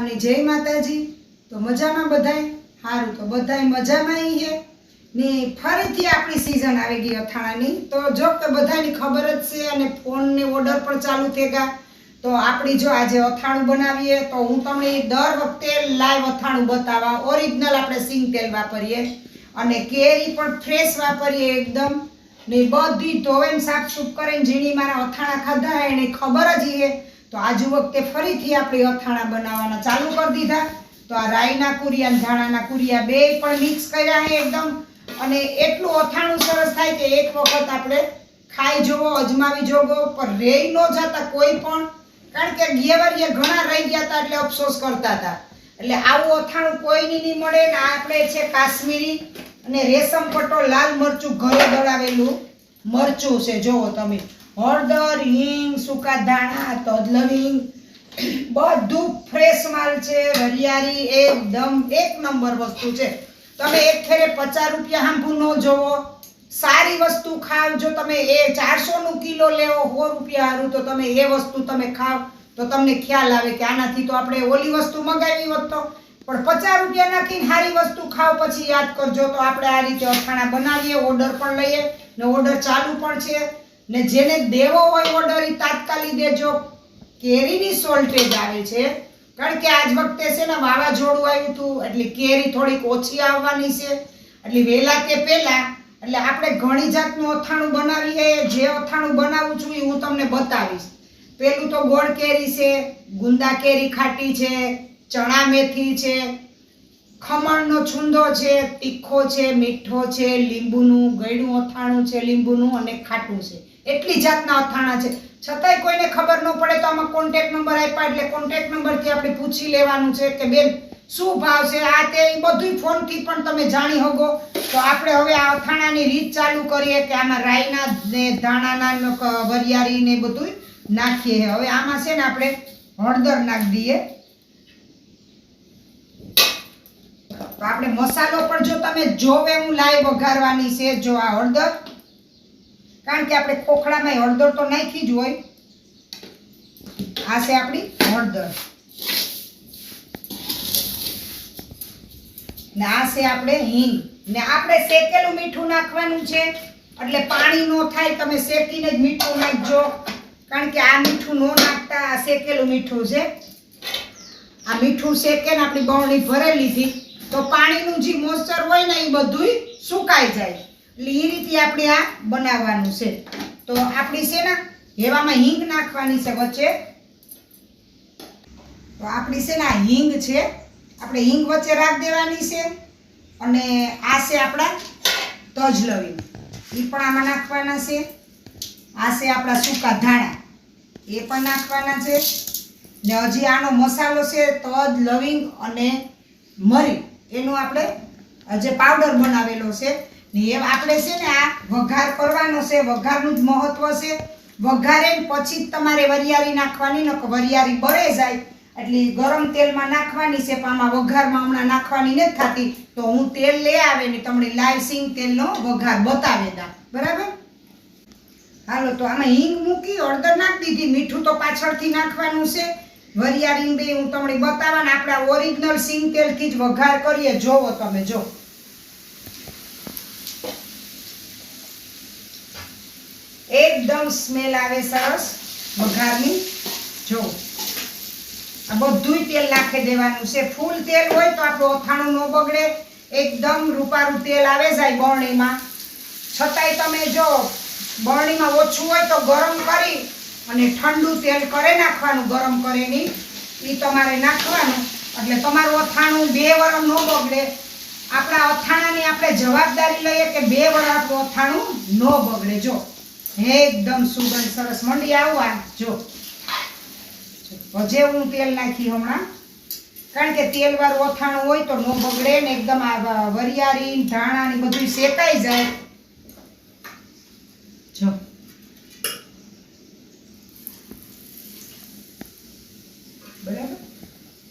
અને જય માતાજી। તો મજામાં બધાય? સારું, તો બધાય મજામાં હે ને। ફરીથી આપણી સીઝન આવી ગઈ અથાણાની। તો જો કે બધાની ખબર જ છે અને ફોન ને ઓર્ડર પણ ચાલુ થઈ ગયા। તો આપણી જો આજે અથાણું બનાવીએ તો હું તમને દર વખતે લાઈવ અથાણું બતાવવા, ઓરિજિનલ આપણે સિંગ તેલ વાપરીએ અને કેરી પણ ફ્રેશ વાપરીએ એકદમ ને બધી ધોઈને સાફસૂફ કરીને જીણી મારા અથાણા ખાધા એને ખબર જ છે। તો આજુ વખતે ફરીથી આપણે અથાણા બનાવવાના ચાલુ કરી દીધા। તો આ રાઈના કુરિયા અને ધાણાના કુરિયા બે પણ મિક્સ કર્યા છે એકદમ, અને એટલું અથાણું સરસ થાય કે એક વખત આપણે ખાઈ જોવો, અજમાવી જોવો, પણ રહી ન જતા કોઈ પણ, કારણ કે ગેવરિયા ઘણા રહી ગયા હતા એટલે અફસોસ કરતા હતા। એટલે આવું અથાણું કોઈની નહીં મળે ને આપણે છે કાશ્મીરી અને રેશમ પટ્ટો લાલ મરચું ઘરે દળાવેલું મરચું છે। જોવો તમે, હળદર, હિંગ, સૂકા ધાણા, તજ લવિંગ બધું ફ્રેશ માલ છે। વરિયાળી એકદમ એક નંબર વસ્તુ છે। તમે એક ફેરે 50 રૂપિયા હાંભું ન જોવો, સારી વસ્તુ ખાવ। જો તમે એ 400 નું કિલો લેવો 100 રૂપિયા હારું, તો તમે એ વસ્તુ તમે ખાવ તો તમને ખ્યાલ આવે કે આનાથી તો આપણે ઓલી વસ્તુ મંગાવી હોત તો, પણ 50 રૂપિયા નાખીને સારી વસ્તુ ખાવ પછી યાદ કરજો। તો આપણે આ રીતે અથાણા બનાવીએ, ઓર્ડર પણ લઈએ ને ઓર્ડર ચાલુ પણ છે ને જેને દેવો હોય ઓર્ડર એ તાત્કાલિક દેજો। કેરીની શોર્ટેજ આવે છે કારણ કે આજ વખતે છે ને વાવાઝોડું આવ્યું હતું એટલે કેરી થોડીક ઓછી આવવાની છે। એટલે વહેલા કે પહેલા એટલે આપણે ઘણી જાતનું અથાણું બનાવીએ। જે અથાણું બનાવું છું એ હું તમને બતાવીશ। પેલું તો ગોળ કેરી છે, ગુંદા કેરી ખાટી છે, ચણા મેથી છે, ખમણનો છુંદો છે, તીખો છે, મીઠો છે, લીંબુનું ગળ્યું અથાણું છે, લીંબુનું અને ખાટું છે। એટલી જાતના અથાણા છે, છતાંય કોઈને ખબર ન પડે તો આમાં કોન્ટેક્ટ નંબર આપ્યા એટલે કોન્ટેક્ટ નંબરથી આપણે પૂછી લેવાનું છે કે બેન શું ભાવ છે, આ તે બધું ફોનથી પણ તમે જાણી શકો। તો આપણે હવે આ અથાણાની રીત ચાલુ કરીએ કે આમાં રાઈના ને ધાણાના વરિયાળી ને બધું નાખીએ। હવે આમાં છે ને આપણે હળદર નાખી દઈએ। તો આપણે મસાલો પણ જો તમે જોવે હું લાઈ વઘારવાની છે। જો આ હળદર, કારણ કે આપણે ખોખડામાં હળદર તો નાખી જ હોય। આ છે આપણી હળદર ને આ છે આપણે હિંગ ને આપણે શેકેલું મીઠું નાખવાનું છે એટલે પાણી નો થાય, તમે શેકીને જ મીઠું નાખજો કારણ કે આ મીઠું નો નાખતા આ શેકેલું મીઠું છે। આ મીઠું શેકેને આપણી બરણી ભરી લીધી તો પાણીનું જે મોઇસ્ચર હોય ને એ બધું સુકાઈ જાય, એટલે એ રીતે આપણે આ બનાવવાનું છે। તો આપણી છે ને હેવામાં હિંગ નાખવાની છે વચ્ચે। તો આપણી છે ને આ હિંગ છે, આપણે હિંગ વચ્ચે રાખ દેવાની છે। અને આ છે આપણા તજ લવિંગ, એ પણ આમાં નાખવાના છે। આ છે આપણા સૂકા ધાણા, એ પણ નાખવાના છે। ને હજી આનો મસાલો છે તજ લવિંગ અને મરી, એનું આપણે જે પાવડર બનાવેલો છે ને એ આપણે છે ને આ વઘાર કરવાનો છે। વઘારનું જ મહત્વ છે। વઘારે પછી જ તમારે વરિયાળી નાખવાની, ન વરિયાળી બળે જાય એટલે ગરમ તેલમાં નાખવાની છે, પણ આમાં વઘારમાં હમણાં નાખવાની નથી થતી। તો હું તેલ લઈ આવે ને તમને લાઈવ સિંગ તેલનો વઘાર બતાવે દા, બરાબર? હાલો, તો આમાં હિંગ મૂકી, હળદર નાખી દીધી, મીઠું તો પાછળથી નાખવાનું છે। વરિયાળી બે હું તમને બતાવવાના આપણા ઓરિજિનલ સિંગ તેલથી જ વઘાર કરીએ। જોવો તમે, જો એકદમ સ્મેલ આવે સરસ વઘારની। જો આ બધુંય તેલ નાખી દેવાનું છે। ફૂલ તેલ હોય તો આપણું અથાણું ન બગડે, એકદમ રૂપારું તેલ આવે જાય બરણીમાં। છતાંય તમે જો બરણીમાં ઓછું હોય તો ગરમ કરી અને ઠંડુ તેલ કરે નાખવાનું, ગરમ કરીને એ તમારે નાખવાનું એટલે તમારું અથાણું 2 વર્ષ ન બગડે। આપણા અથાણાની આપણે જવાબદારી લઈએ કે 2 વર્ષ આપણું અથાણું ન બગડે। જો એકદમ સુગંધ સરસ મંડી આવવા। જો હજે હું તેલ નાખી હમણાં, કારણ કે તેલ વાળું અથાણું હોય તો ન બગડે ને એકદમ આ વરિયાળી ધાણા ને બધું શેકાઈ જાય। જો બરાબર,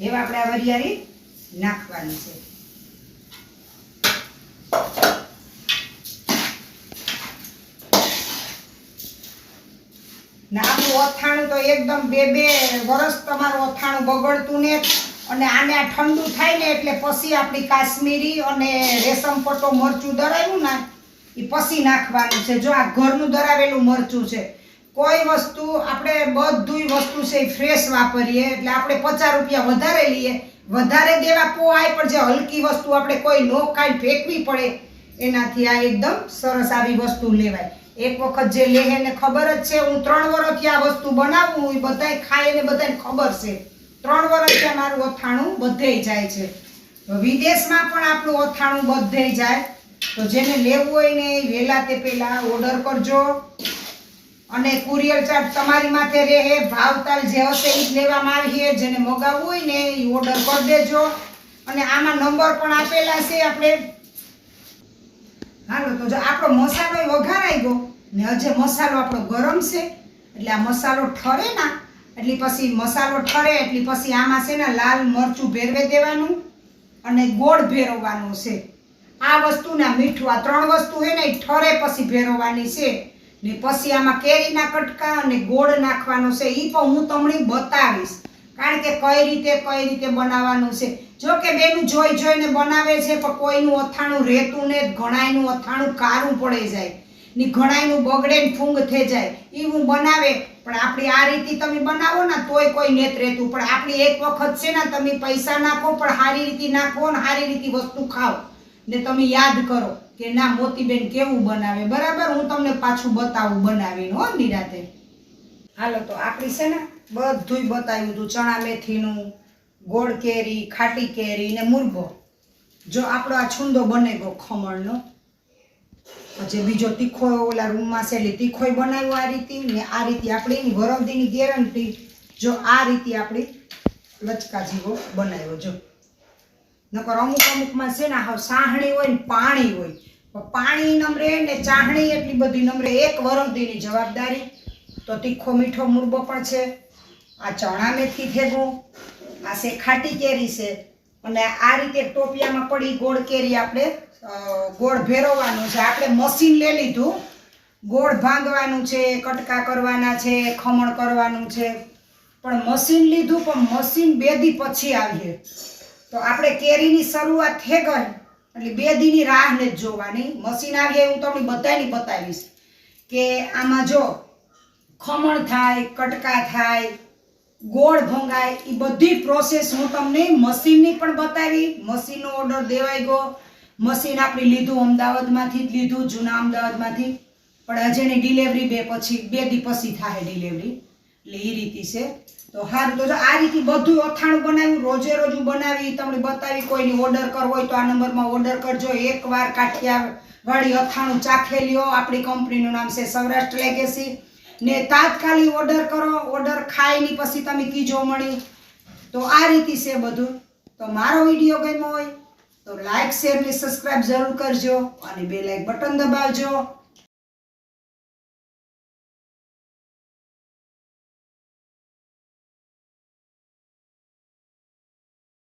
એવા આપણે આ વરિયાળી નાખવાની છે। ને આપણું અથાણું તો એકદમ 2-2 વર્ષ તમારું અથાણું બગડતું ને અને આને આ ઠંડુ થાય ને એટલે પછી આપણી કાશ્મીરી અને રેશમ પટ્ટો મરચું દરાવ્યું ને એ પછી નાખવાનું છે. જો આ ઘરનું દરાવેલું મરચું છે. કોઈ વસ્તુ આપણે બધુંય વસ્તુ છે એ ફ્રેશ વાપરીએ એટલે આપણે 50 રૂપિયા વધારે લઈએ, વધારે દેવા પોહાય, પણ જે હલકી વસ્તુ આપણે કોઈ નો ખાઈ ફેંકવી પડે એનાથી આ એકદમ સરસ આવી વસ્તુ લેવાય. એક વખત જે લે એને ખબર જ છે. હું 3 વર્ષથી આ વસ્તુ બનાવું, એ બધાય ખાય ને બધાને ખબર છે. 3 વર્ષથી મારું અથાણું બધેય જાય છે. વિદેશમાં પણ આપણું અથાણું બધેય જાય. તો જેને લેવું હોય ને વહેલા તે પહેલા ઓર્ડર કરજો અને કુરિયર ચાર્જ તમારી માથે રહે. ભાવતાલ જે હશે એ જ લેવામાં આવીએ. જેને મગાવવું હોય ને એ ઓર્ડર કરી દેજો. અને આમાં નંબર પણ આપેલા છે આપણે. હાલો તો જો આપણો મસાલો વઘારાઈ ગયો ને હજે મસાલો આપણો ગરમ છે એટલે આ મસાલો ઠરે ના એટલે પછી મસાલો ઠરે એટલે પછી આમાં છે ને લાલ મરચું ભેરવી દેવાનું અને ગોળ ભેરવવાનો છે. આ વસ્તુ ને મીઠું, આ 3 વસ્તુ છે ને એ ઠરે પછી ભેરવવાની છે. ને પછી આમાં કેરીના કટકા અને ગોળ નાખવાનો છે. એ પણ હું તમને બતાવીશ, કારણ કે કઈ રીતે બનાવવાનું છે. જો કે બેનું જોઈને બનાવે છે, પણ કોઈનું અથાણું રહેતું ને ઘણાયનું અથાણું કારું પડી જાય ને ઘણાયનું બગડે ને ફૂંગ થઈ જાય. એ હું બનાવે, પણ આપણી આ રીતે તમે બનાવો ને તોય કોઈ નેત રહેતું. પણ આપણી એક વખત છે ને તમે પૈસા નાખો પણ સારી રીતે નાખો ને સારી રીતે વસ્તુ ખાઓ ને તમે યાદ કરો કે ના મોતીબેન કેવું બનાવે. બરાબર, હું તમને પાછું બતાવું બનાવીને હો નિરાતે. હાલો તો આપણી છે ને બધુંય બતાવ્યું હતું. ચણા મેથીનું, ગોળ કેરી, ખાટી કેરી ને મુરગો. જો આપણો આ છુંદો બને ગયો ખમણનો. જે બીજો તીખો ઓલા રૂમમાં છે એટલે તીખોય બનાવ્યો આ રીતે ને આ રીતે આપણી વરદીની ગેરંટી. જો આ રીતે આપણી લચકા જેવો બનાવ્યો. જો નકર અમુકમાં છે ને હાવ સાહણી હોય ને પાણી હોય, પાણી નમરે ને ચાહણી એટલી બધી નમરે. એક વરદીની જવાબદારી. તો તીખો મીઠો મુરબો પણ છે, આ ચણા મેથી ભેગું, આ છે ખાટી કેરી છે અને આ રીતે ટોપિયામાં પડી ગોળ કેરી. આપણે ગોળ ભેરવવાનું છે. આપણે મશીન લઈ લીધું, ગોળ ભાંગવાનું છે, કટકા કરવાના છે, ખમણ કરવાનું છે, પણ મશીન લીધું. પણ મશીન 2 દી પછી આવીએ. તો આપણે કેરીની શરૂઆત થઈ ગઈ એટલે 2 દીની રાહ ને જ જોવાની. મશીન આવીએ હું તમને બધાને બતાવીશ કે આમાં જો ખમણ થાય, કટકા થાય, ગોળ ભંગાય, એ બધી પ્રોસેસ હું તમને મશીનની પણ બતાવી. મશીનનો ઓર્ડર દેવાઈ ગયો. મશીન આપણે લીધું અમદાવાદમાંથી જ લીધું, જૂના અમદાવાદમાંથી. પણ હજી એની ડિલિવરી 2 દી પછી થાય ડિલિવરી. એટલે એ રીતે છે. તો સારું, તો આ રીતે બધું અથાણું બનાવ્યું, રોજે રોજ બનાવી તમને બતાવી. કોઈની ઓર્ડર કરવો હોય તો આ નંબરમાં ઓર્ડર કરજો. એકવાર કાઠિયાવાડી અથાણું ચાખી લ્યો. આપણી કંપનીનું નામ છે સૌરાષ્ટ્ર લેગેસી ને તાત્કાલિક ઓર્ડર કરો. ઓર્ડર ખાઈને પછી તમે કીજો મળી. તો આ રીતે છે બધું. તો મારો વિડીયો ગમ્યો હોય તો લાઈક, શેર ને સબસ્ક્રાઇબ જરૂર કરજો અને બેલ આઇકન બટન દબાવજો.